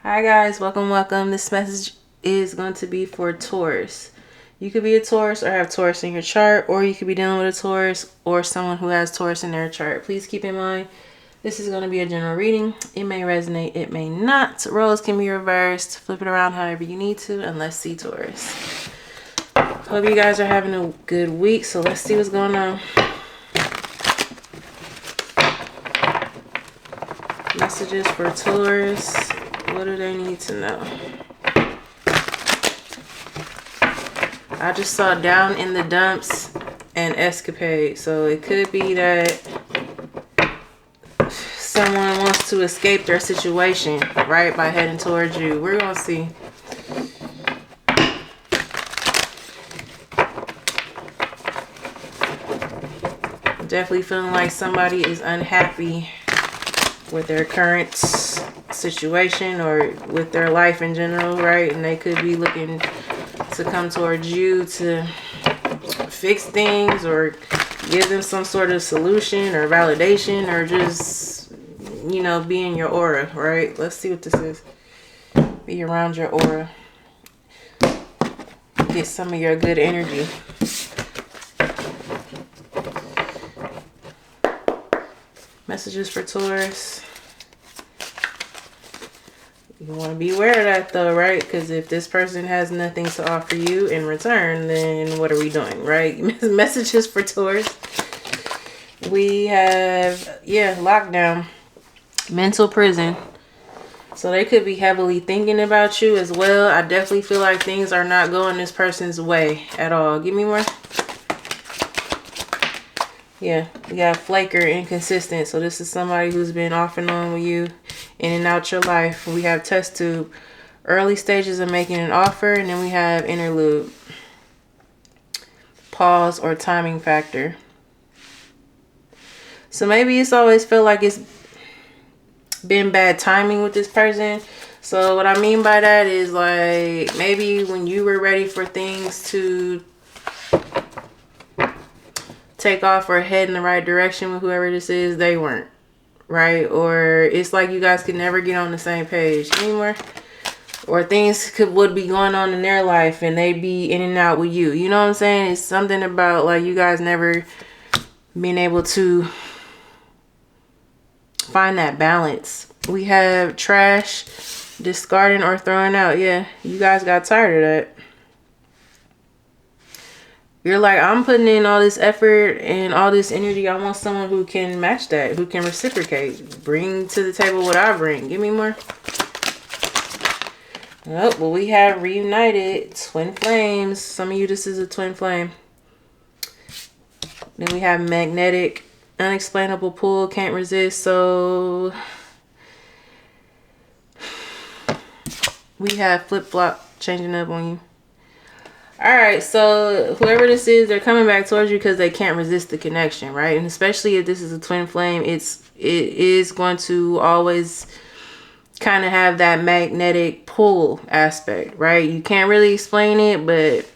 Hi guys, welcome. This message is going to be for Taurus. You could be a Taurus or have Taurus in your chart, or you could be dealing with a Taurus or someone who has Taurus in their chart. Please keep in mind, this is going to be a general reading. It may resonate, it may not. Roles can be reversed. Flip it around however you need to, and let's see Taurus. Hope you guys are having a good week, so let's see what's going on. Messages for Taurus. What do they need to know? I just saw down in the dumps and escapade. So it could be that someone wants to escape their situation, right, by heading towards you. We're going to see. Definitely feeling like somebody is unhappy with their current situation or with their life in general, right? And they could be looking to come towards you to fix things or give them some sort of solution or validation, or just, you know, be in your aura, right? Let's see what this is. Be around your aura. Get some of your good energy. Messages for Taurus. You want to be aware of that though, right? Because if this person has nothing to offer you in return, then what are we doing, right? Messages for Taurus. We have, lockdown, mental prison. So they could be heavily thinking about you as well. I definitely feel like things are not going this person's way at all. Give me more. Yeah, we got flaker, inconsistent. So this is somebody who's been off and on with you, in and out your life. We have test tube, early stages of making an offer, and then we have interlude, pause or timing factor. So maybe it's always felt like it's been bad timing with this person. So what I mean by that is, like, maybe when you were ready for things to take off or head in the right direction with whoever this is, they weren't, right? Or it's like you guys could never get on the same page anymore, or things would be going on in their life and they'd be in and out with you. You know what I'm saying? It's something about like you guys never being able to find that balance. We have trash, discarding or throwing out. Yeah, you guys got tired of that. You're like, I'm putting in all this effort and all this energy. I want someone who can match that, who can reciprocate, bring to the table what I bring. Give me more. Oh, well, we have reunited, twin flames. Some of you, this is a twin flame. Then we have magnetic, unexplainable pull, can't resist. So we have flip-flop changing up on you. All right, so whoever this is, they're coming back towards you because they can't resist the connection, right? And especially if this is a twin flame, it is going to always kind of have that magnetic pull aspect, right? You can't really explain it, but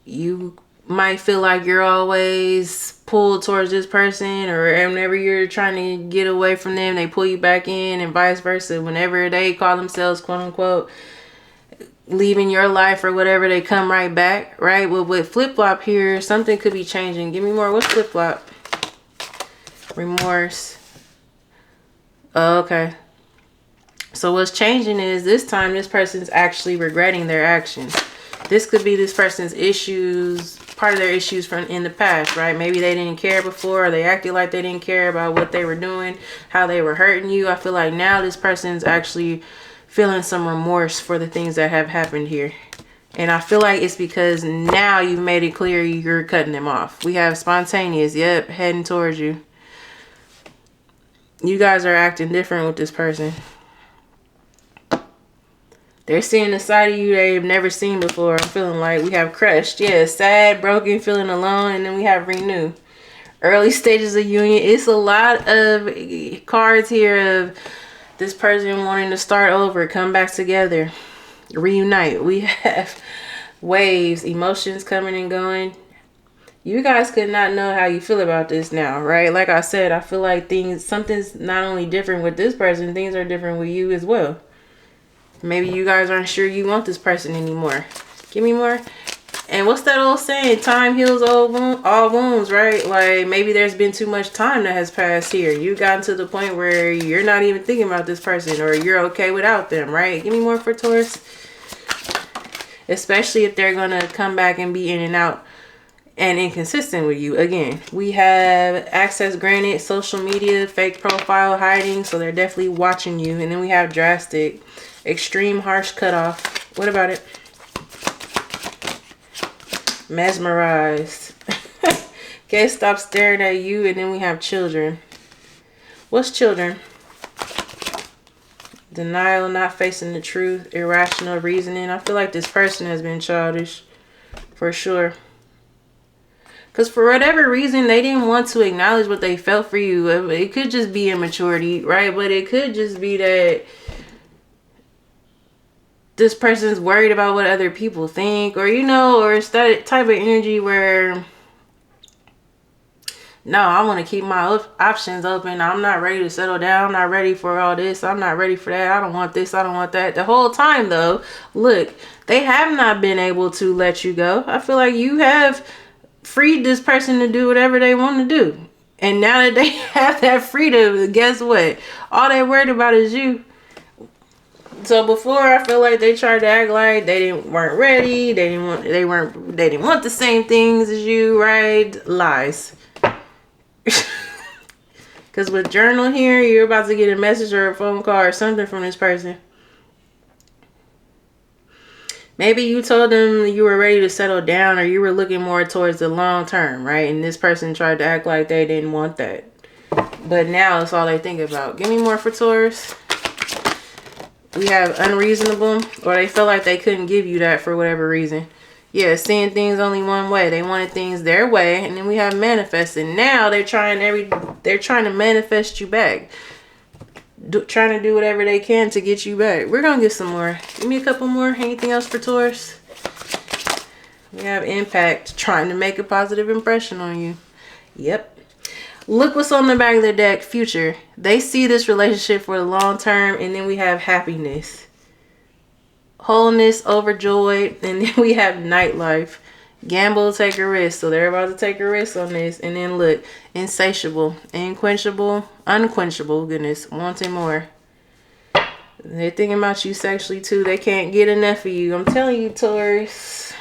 you might feel like you're always pulled towards this person, or whenever you're trying to get away from them, they pull you back in, and vice versa. Whenever they call themselves, quote unquote, leaving your life or whatever, they come right back, right? Well, with flip-flop here, something could be changing. Give me more. What's flip-flop? Remorse. Oh, okay. So what's changing is this time this person's actually regretting their actions. This could be this person's issues, part of their issues from in the past, right? Maybe they didn't care before, or they acted like they didn't care about what they were doing, how they were hurting you. I feel like now this person's actually feeling some remorse for the things that have happened here. And I feel like it's because now you've made it clear you're cutting them off. We have spontaneous, yep, heading towards you. You guys are acting different with this person. They're seeing a side of you they've never seen before. I'm feeling like we have crushed. Yeah, sad, broken, feeling alone. And then we have renew. Early stages of union. It's a lot of cards here of this person wanting to start over, come back together, reunite. We have waves, emotions coming and going. You guys could not know how you feel about this now, right? Like I said, I feel like something's not only different with this person, things are different with you as well. Maybe you guys aren't sure you want this person anymore. Give me more. And what's that old saying? Time heals all wounds, right? Like, maybe there's been too much time that has passed here. You've gotten to the point where you're not even thinking about this person, or you're okay without them, right? Give me more for Taurus. Especially if they're going to come back and be in and out and inconsistent with you. Again, we have access granted, social media, fake profile, hiding. So they're definitely watching you. And then we have drastic, extreme, harsh cutoff. What about it? Mesmerized. Okay, stop staring at you. And then we have children. What's children? Denial, not facing the truth, irrational reasoning. I feel like this person has been childish for sure. Because for whatever reason, they didn't want to acknowledge what they felt for you. It could just be immaturity, right? But it could just be that this person's worried about what other people think. Or, you know, or it's that type of energy where, no, I want to keep my options open. I'm not ready to settle down. I'm not ready for all this. I'm not ready for that. I don't want this. I don't want that. The whole time, though, look, they have not been able to let you go. I feel like you have freed this person to do whatever they want to do. And now that they have that freedom, guess what? All they're worried about is you. So before, I feel like they tried to act like they weren't ready. They didn't want the same things as you, right? Lies. Because with journal here, you're about to get a message or a phone call or something from this person. Maybe you told them you were ready to settle down, or you were looking more towards the long term, right? And this person tried to act like they didn't want that. But now it's all they think about. Give me more for Taurus. We have unreasonable, or they felt like they couldn't give you that for whatever reason. Yeah, seeing things only one way. They wanted things their way. And then we have manifesting. Now they're trying to manifest you back. Trying to do whatever they can to get you back. We're going to get some more. Give me a couple more. Anything else for Taurus? We have impact. Trying to make a positive impression on you. Yep. Look what's on the back of the deck. Future. They see this relationship for the long term. And then we have happiness. Wholeness, overjoyed. And then we have nightlife. Gamble, take a risk. So they're about to take a risk on this. And then look, insatiable, unquenchable, goodness, wanting more. They're thinking about you sexually too. They can't get enough of you. I'm telling you, Taurus.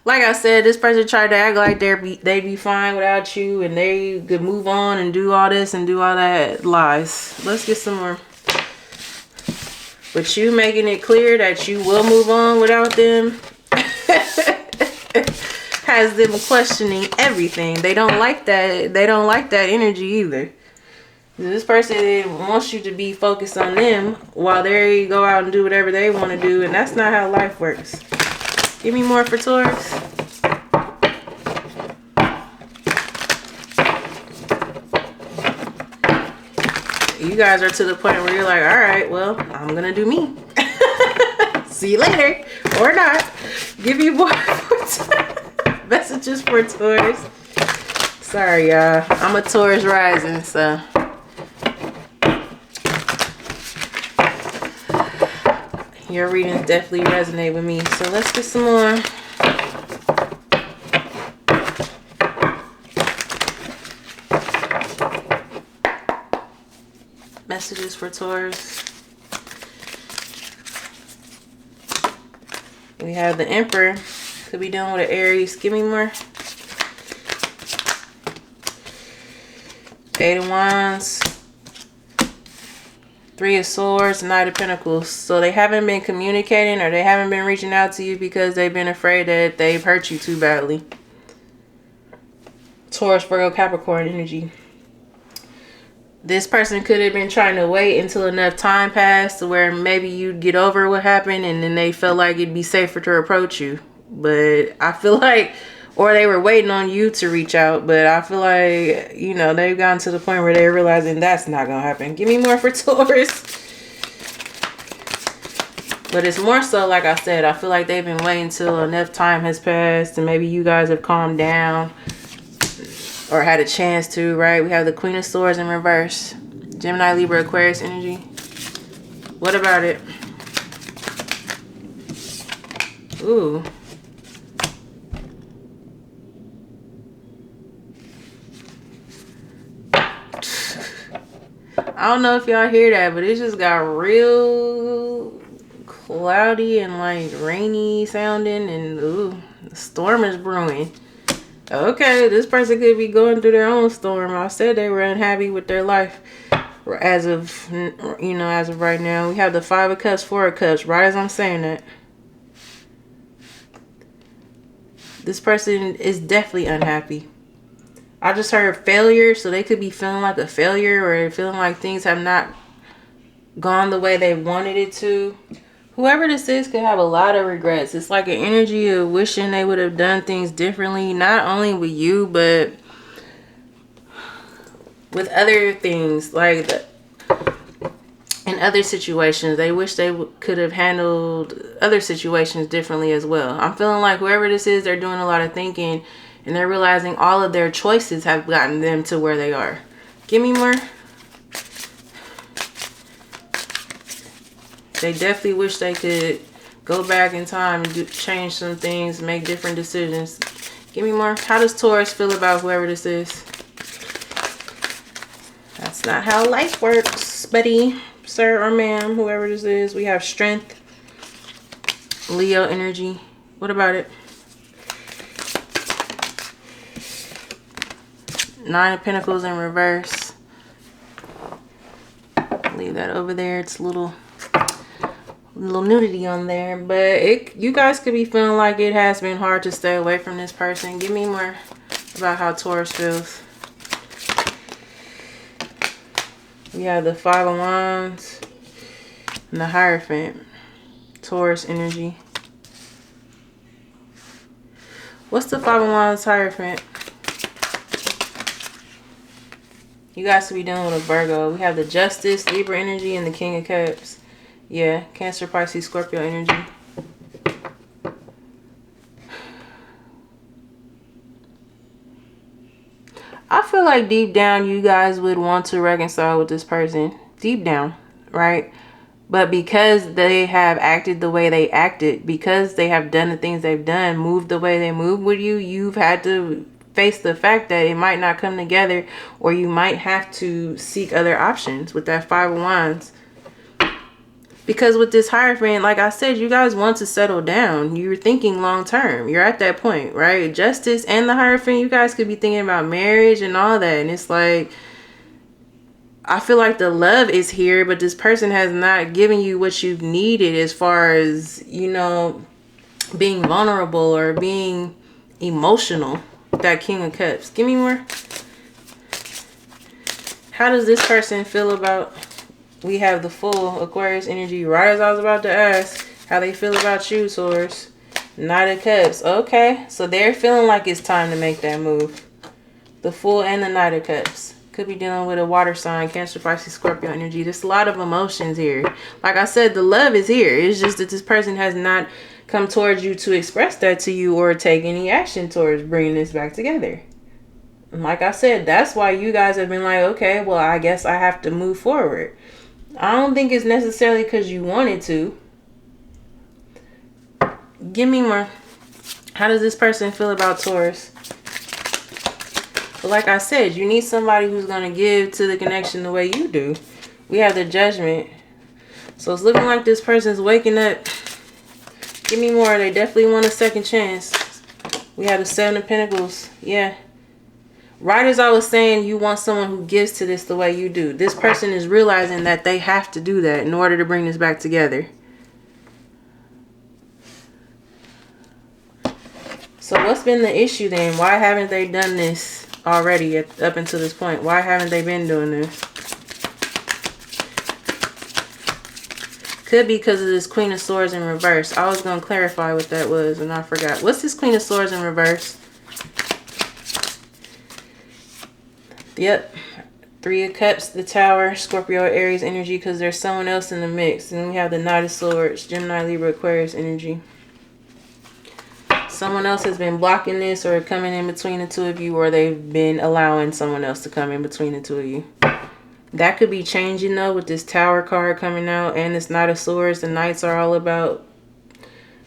Like I said, this person tried to act like they'd be fine without you, and they could move on and do all this and do all that. Lies. Let's get some more. But you making it clear that you will move on without them has them questioning everything. They don't like that. They don't like that energy either. This person wants you to be focused on them while they go out and do whatever they want to do, and that's not how life works. Give me more for Taurus. You guys are to the point where you're like, all right, well, I'm gonna do me. See you later, or not. Give you more messages for Taurus. Sorry, y'all. I'm a Taurus rising, so. Your readings definitely resonate with me. So let's get some more. Messages for Taurus. We have the Emperor. Could be dealing with an Aries. Give me more. Eight of Wands. Three of Swords. Knight of Pentacles. So they haven't been communicating, or they haven't been reaching out to you because they've been afraid that they've hurt you too badly. Taurus, Virgo, Capricorn energy. This person could have been trying to wait until enough time passed to where maybe you'd get over what happened, and then they felt like it'd be safer to approach you. But I feel like, or they were waiting on you to reach out, but I feel like, you know, they've gotten to the point where they're realizing that's not going to happen. Give me more for Taurus. But it's more so, like I said, I feel like they've been waiting till enough time has passed and maybe you guys have calmed down or had a chance to, right? We have the Queen of Swords in reverse. Gemini, Libra, Aquarius energy. What about it? Ooh. I don't know if y'all hear that, but it just got real cloudy and like rainy sounding, and ooh, the storm is brewing. Okay, this person could be going through their own storm. I said they were unhappy with their life as of, you know, as of right now. We have the Five of Cups, Four of Cups, right as I'm saying that. This person is definitely unhappy. I just heard failure, so they could be feeling like a failure or feeling like things have not gone the way they wanted it to. Whoever this is could have a lot of regrets. It's like an energy of wishing they would have done things differently, not only with you, but with other things. Like in other situations, they wish they could have handled other situations differently as well. I'm feeling like whoever this is, they're doing a lot of thinking and they're realizing all of their choices have gotten them to where they are. Give me more. They definitely wish they could go back in time and change some things, make different decisions. Give me more. How does Taurus feel about whoever this is? That's not how life works, buddy, sir or ma'am, whoever this is. We have Strength, Leo energy. What about it? Nine of Pentacles in reverse. Leave that over there. It's a little nudity on there, but you guys could be feeling like it has been hard to stay away from this person. Give me more about how Taurus feels. We have the Five of Wands and the Hierophant. Taurus energy. What's the Five of Wands, Hierophant? You guys could be dealing with a Virgo. We have the Justice, Libra energy, and the King of Cups. Yeah, Cancer, Pisces, Scorpio energy. I feel like deep down you guys would want to reconcile with this person. Deep down, right? But because they have acted the way they acted, because they have done the things they've done, moved the way they move with you, you've had to face the fact that it might not come together, or you might have to seek other options with that Five of Wands. Because with this Hierophant, like I said, you guys want to settle down. You're thinking long term. You're at that point, right? Justice and the Hierophant, you guys could be thinking about marriage and all that. And it's like, I feel like the love is here, but this person has not given you what you've needed as far as, you know, being vulnerable or being emotional. That King of Cups. Give me more. How does this person feel about... We have the Full, Aquarius energy, right as I was about to ask how they feel about you, Taurus. Knight of Cups. Okay, so they're feeling like it's time to make that move. The Full and the Knight of Cups. Could be dealing with a water sign, Cancer, Pisces, Scorpio energy. There's a lot of emotions here. Like I said, the love is here. It's just that this person has not come towards you to express that to you or take any action towards bringing this back together. Like I said, that's why you guys have been like, okay, well, I guess I have to move forward. I don't think it's necessarily because you wanted to. Give me more. How does this person feel about Taurus? But like I said, you need somebody who's going to give to the connection the way you do. We have the Judgment. So it's looking like this person's waking up. Give me more. They definitely want a second chance. We have the Seven of Pentacles. Yeah. Right as I was saying, you want someone who gives to this the way you do. This person is realizing that they have to do that in order to bring this back together. So what's been the issue then? Why haven't they done this already up until this point? Why haven't they been doing this? Could be because of this Queen of Swords in reverse. I was going to clarify what that was and I forgot. What's this Queen of Swords in reverse? Yep. Three of Cups, the Tower, Scorpio, Aries energy, because there's someone else in the mix. And then we have the Knight of Swords, Gemini, Libra, Aquarius energy. Someone else has been blocking this or coming in between the two of you, or they've been allowing someone else to come in between the two of you. That could be changing though with this Tower card coming out and this Knight of Swords. The Knights are all about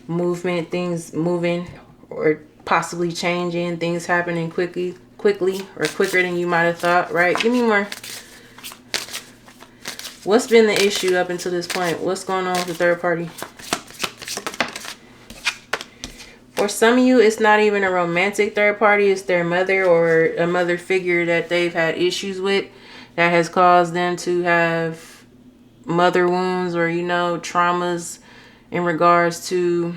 movement, things moving or possibly changing, things happening quickly or quicker than you might have thought, right? Give me more. What's been the issue up until this point? What's going on with the third party? For some of you, it's not even a romantic third party. It's their mother or a mother figure that they've had issues with that has caused them to have mother wounds or, you know, traumas in regards to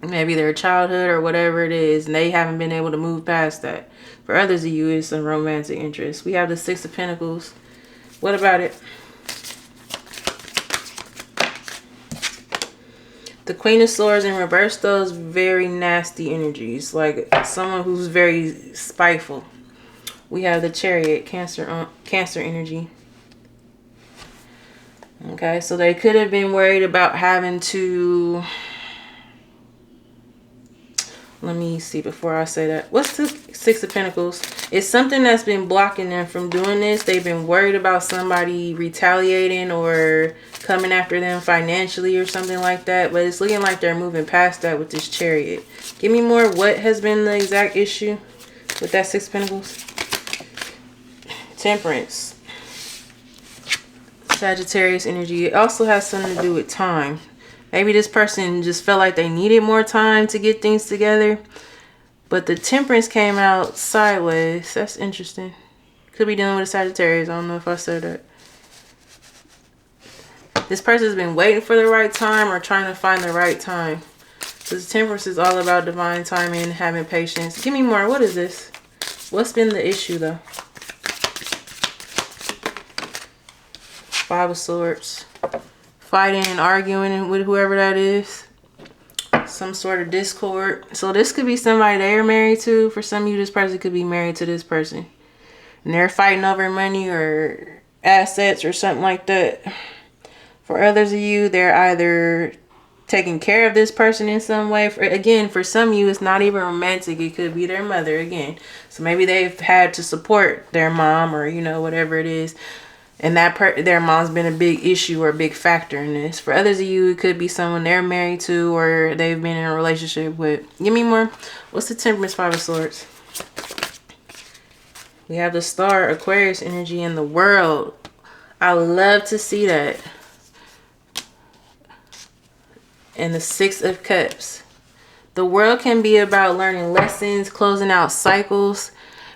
maybe their childhood or whatever it is. And they haven't been able to move past that. For others of you, it's a romantic interest. We have the Six of Pentacles. What about it? The Queen of Swords in reverse, those very nasty energies, like someone who's very spiteful. We have the Chariot, Cancer energy. Okay, so they could have been worried about having to... Let me see before I say that. What's the Six of Pentacles? It's something that's been blocking them from doing this. They've been worried about somebody retaliating or coming after them financially or something like that. But it's looking like they're moving past that with this Chariot. Give me more. What has been the exact issue with that Six of Pentacles? Temperance. Sagittarius energy. It also has something to do with time. Maybe this person just felt like they needed more time to get things together. But the Temperance came out sideways. That's interesting. Could be dealing with a Sagittarius. I don't know if I said that. This person's been waiting for the right time or trying to find the right time. This Temperance is all about divine timing, having patience. Give me more. What is this? What's been the issue though? Five of Swords. Fighting and arguing with whoever that is. Some sort of discord. So this could be somebody they are married to. For some of you, this person could be married to this person. And they're fighting over money or assets or something like that. For others of you, they're either taking care of this person in some way. For some of you, it's not even romantic. It could be their mother again. So maybe they've had to support their mom or, you know, whatever it is. And their mom's been a big issue or a big factor in this. For others of you, it could be someone they're married to or they've been in a relationship with. Give me more. What's the Temperance, Five of Swords? We have the Star, Aquarius energy in the World. I love to see that. And the Six of Cups. The World can be about learning lessons, closing out cycles.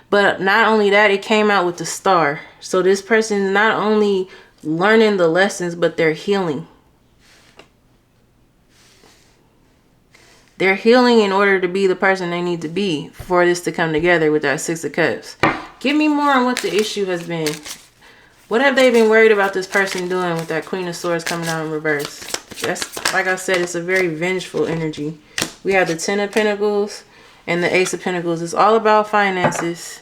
But not only that, it came out with the Star. So this person is not only learning the lessons, but they're healing. They're healing in order to be the person they need to be for this to come together with that Six of Cups. Give me more on what the issue has been. What have they been worried about this person doing with that Queen of Swords coming out in reverse? That's, like I said, it's a very vengeful energy. We have the Ten of Pentacles and the Ace of Pentacles. It's all about finances.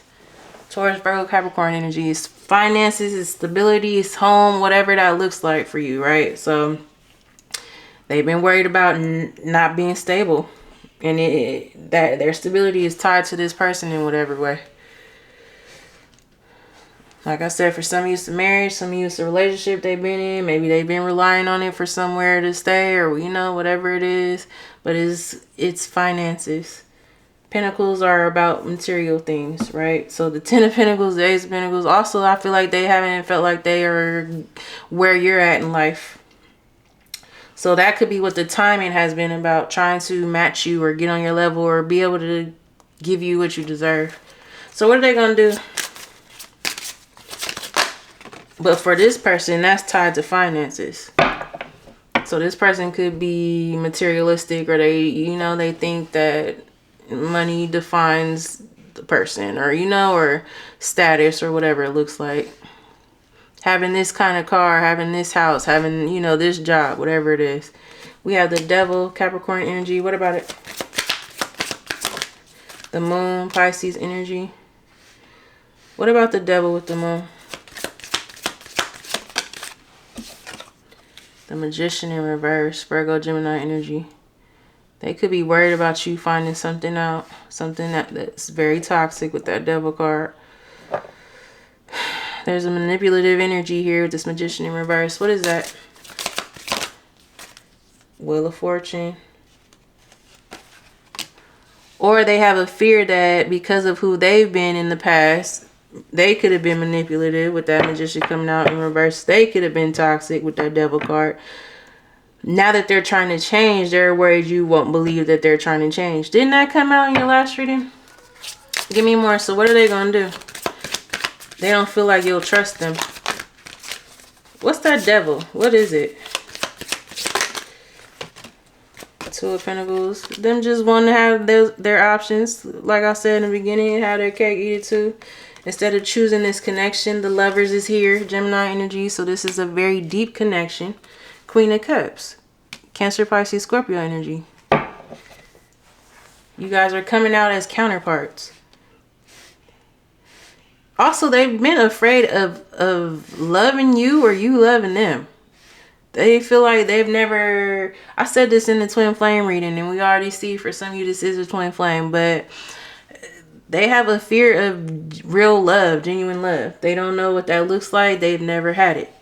Taurus, Virgo, Capricorn energy. It's finances, it's stability, it's home, whatever that looks like for you, right? So they've been worried about not being stable. And that their stability is tied to this person in whatever way. Like I said, for some of you it's a marriage, some of you it's a relationship they've been in. Maybe they've been relying on it for somewhere to stay or, you know, whatever it is. But it's finances. Pentacles are about material things, right? So the Ten of Pentacles, the Ace of Pentacles. Also, I feel like they haven't felt like they are where you're at in life. So that could be what the timing has been about. Trying to match you or get on your level or be able to give you what you deserve. So what are they going to do? But for this person, that's tied to finances. So this person could be materialistic or they, you know, they think that money defines the person or, you know, or status or whatever it looks like. Having this kind of car, having this house, having, you know, this job, whatever it is. We have the Devil, Capricorn energy. What about it? The Moon, Pisces energy. What about the Devil with the Moon? The Magician in reverse, Virgo, Gemini energy. They could be worried about you finding something out, something that's very toxic with that Devil card. There's a manipulative energy here with this Magician in reverse. What is that? Wheel of Fortune. Or they have a fear that because of who they've been in the past, they could have been manipulative with that Magician coming out in reverse. They could have been toxic with that Devil card. Now that they're trying to change, they're worried you won't believe that they're trying to change. Didn't that come out in your last reading? Give me more. So what are they going to do? They don't feel like you'll trust them. What's that Devil? What is it? Two of Pentacles. Them just want to have their options. Like I said in the beginning, have their cake, eat it too. Instead of choosing this connection, the Lovers is here. Gemini energy. So this is a very deep connection. Queen of Cups. Cancer, Pisces, Scorpio energy. You guys are coming out as counterparts. Also, they've been afraid of loving you or you loving them. They feel like they've never... I said this in the twin flame reading, and we already see for some of you this is a twin flame, but they have a fear of real love, genuine love. They don't know what that looks like. They've never had it.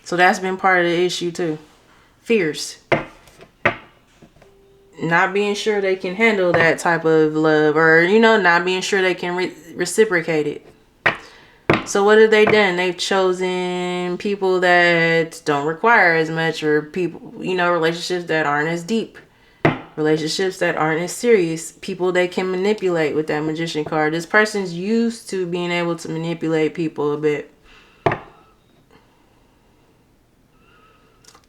So that's been part of the issue too. Fears. Not being sure they can handle that type of love, or, you know, not being sure they can reciprocate it. So what have they done? They've chosen people that don't require as much, or people, you know, relationships that aren't as deep. Relationships that aren't as serious. People they can manipulate with that Magician card. This person's used to being able to manipulate people a bit.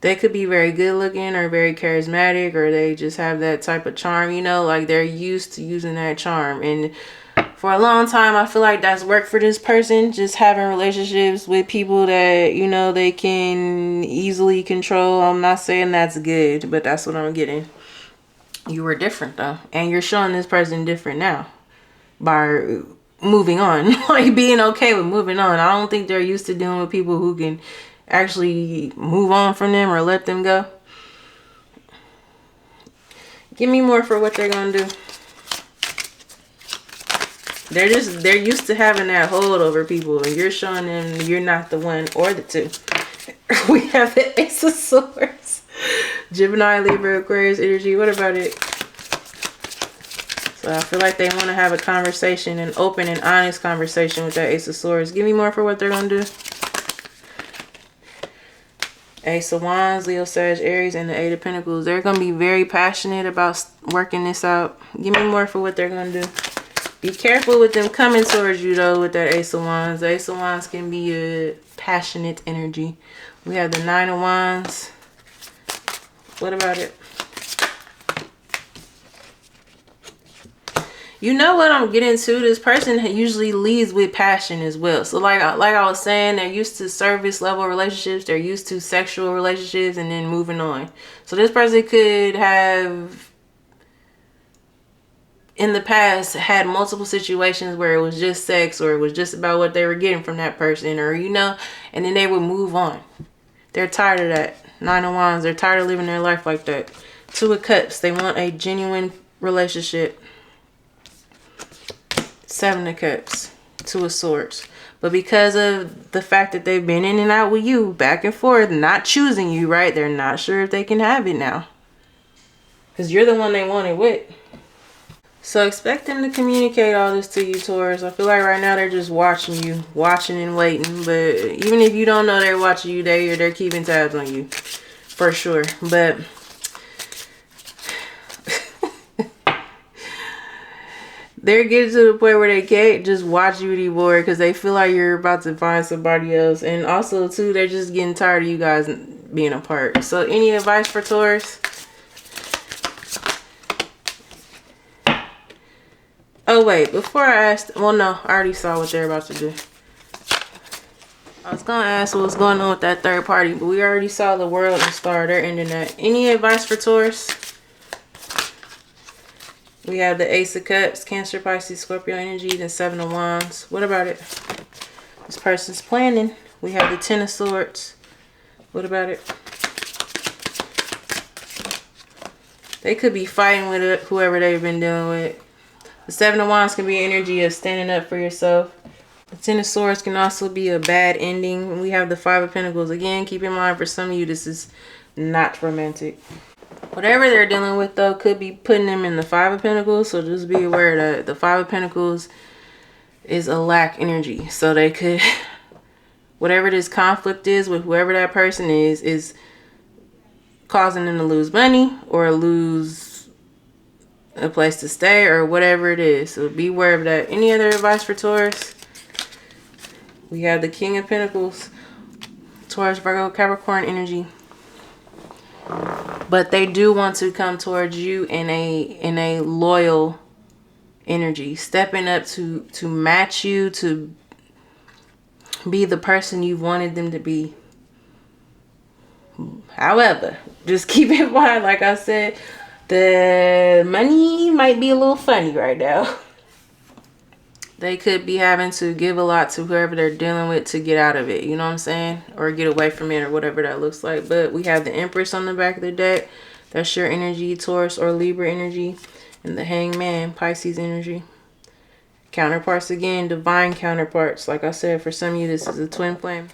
They could be very good looking or very charismatic, or they just have that type of charm, you know, like they're used to using that charm. And for a long time, I feel like that's worked for this person, just having relationships with people that, you know, they can easily control. I'm not saying that's good, but that's what I'm getting. You were different though, and you're showing this person different now by moving on, like being okay with moving on. I don't think they're used to dealing with people who can actually move on from them or let them go. Give me more for what they're gonna do. They're used to having that hold over people, and you're showing them you're not the one or the two. We have the Ace of Swords. Gemini, Libra, Aquarius energy. What about it? So I feel like they want to have a conversation, an open and honest conversation with that Ace of Swords. Give me more for what they're gonna do. Ace of Wands, Leo, Sag, Aries, and the Eight of Pentacles. They're going to be very passionate about working this out. Give me more for what they're going to do. Be careful with them coming towards you, though, with that Ace of Wands. The Ace of Wands can be a passionate energy. We have the Nine of Wands. What about it? You know what I'm getting to? This person usually leads with passion as well. So like I was saying, they're used to service level relationships. They're used to sexual relationships and then moving on. So this person could have, in the past, had multiple situations where it was just sex, or it was just about what they were getting from that person, or, you know, and then they would move on. They're tired of that. Nine of Wands. They're tired of living their life like that. Two of Cups. They want a genuine relationship. Seven of Cups, Two of Swords. But because of the fact that they've been in and out with you, back and forth, not choosing you, right? They're not sure if they can have it now. Because you're the one they wanted with. So expect them to communicate all this to you, Taurus. I feel like right now they're just watching you, watching and waiting. But even if you don't know they're watching you, they're keeping tabs on you. For sure. But they're getting to the point where they can't just watch you anymore because they feel like you're about to find somebody else. And also, too, they're just getting tired of you guys being apart. So, any advice for Taurus? Oh, wait. Before I ask... Well, no. I already saw what they're about to do. I was going to ask what's going on with that third party, but we already saw the World and Star. They're ending that. Any advice for Taurus? We have the Ace of Cups, Cancer, Pisces, Scorpio energies, and Seven of Wands. What about it? This person's planning. We have the Ten of Swords, What about it? They could be fighting with it, whoever they've been dealing with. The Seven of Wands can be energy of standing up for yourself. The Ten of Swords can also be a bad ending. We have the Five of Pentacles. Again, keep in mind, for some of you, this is not romantic. Whatever they're dealing with, though, could be putting them in the Five of Pentacles. So just be aware that the Five of Pentacles is a lack energy. So they could, whatever this conflict is with whoever that person is causing them to lose money or lose a place to stay or whatever it is. So be aware of that. Any other advice for Taurus? We have the King of Pentacles, Taurus, Virgo, Capricorn energy. But they do want to come towards you in a loyal energy, stepping up to match you, to be the person you wanted them to be. However, just keep in mind, like I said, the money might be a little funny right now. They could be having to give a lot to whoever they're dealing with to get out of it. You know what I'm saying? Or get away from it or whatever that looks like. But we have the Empress on the back of the deck. That's your energy, Taurus or Libra energy. And the Hangman, Pisces energy. Counterparts again, divine counterparts. Like I said, for some of you, this is a twin flame.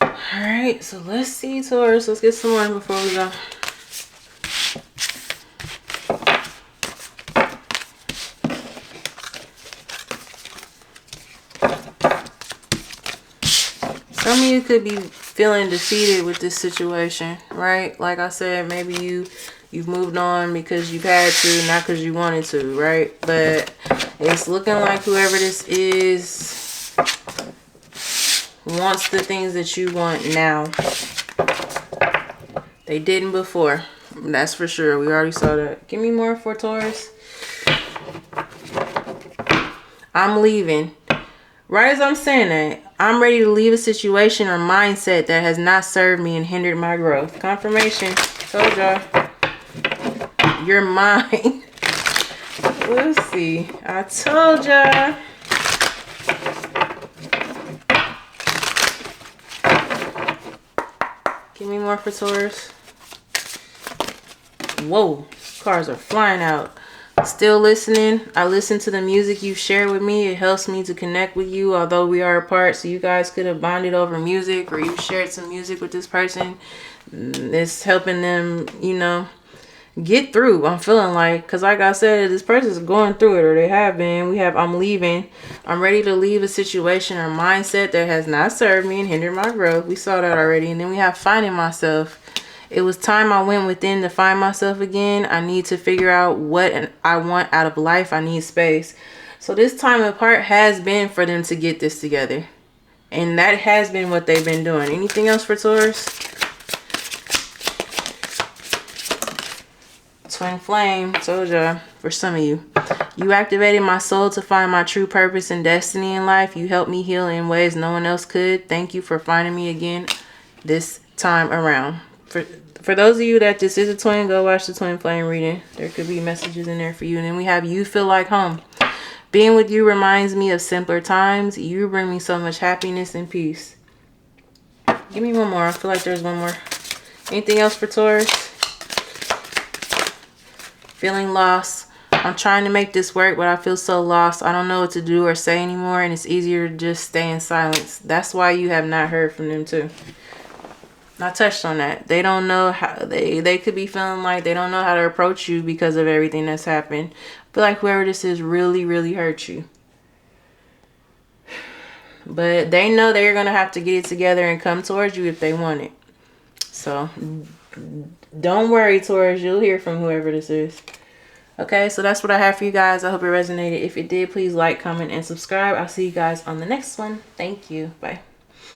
Alright, so let's see, Taurus. Let's get some more before we go. Some of you could be feeling defeated with this situation, right? Like I said, maybe you've moved on because you've had to, not because you wanted to, right? But it's looking like whoever this is wants the things that you want now. They didn't before. That's for sure. We already saw that. Give me more for Taurus. I'm leaving. Right as I'm saying that, I'm ready to leave a situation or mindset that has not served me and hindered my growth. Confirmation. Told y'all. You're mine. Let's see. I told y'all. Give me more for Taurus. Whoa. Cards are flying out. Still listening. I listen to the music you share with me. It helps me to connect with you, although we are apart. So you guys could have bonded over music, or you shared some music with this person. It's helping them, you know, get through. I'm feeling like, because like I said, this person's going through it, or they have been. We have I'm leaving. I'm ready to leave a situation or mindset that has not served me and hindered my growth. We saw that already. And then we have finding myself. It was time I went within to find myself again. I need to figure out what I want out of life. I need space. So this time apart has been for them to get this together. And that has been what they've been doing. Anything else for Taurus? Twin flame. Told ya. For some of you. You activated my soul to find my true purpose and destiny in life. You helped me heal in ways no one else could. Thank you for finding me again this time around. For those of you that this is a twin, go watch the twin flame reading. There could be messages in there for you. And then we have you feel like home. Being with you reminds me of simpler times. You bring me so much happiness and peace. Give me one more. I feel like there's one more. Anything else for Taurus? Feeling lost. I'm trying to make this work, but I feel so lost. I don't know what to do or say anymore. And it's easier to just stay in silence. That's why you have not heard from them too. I touched on that. They don't know how, they could be feeling like they don't know how to approach you because of everything that's happened. I feel like whoever this is really, really hurt you. But they know they're going to have to get it together and come towards you if they want it. So don't worry, Taurus. You'll hear from whoever this is. Okay, so that's what I have for you guys. I hope it resonated. If it did, please like, comment, and subscribe. I'll see you guys on the next one. Thank you. Bye.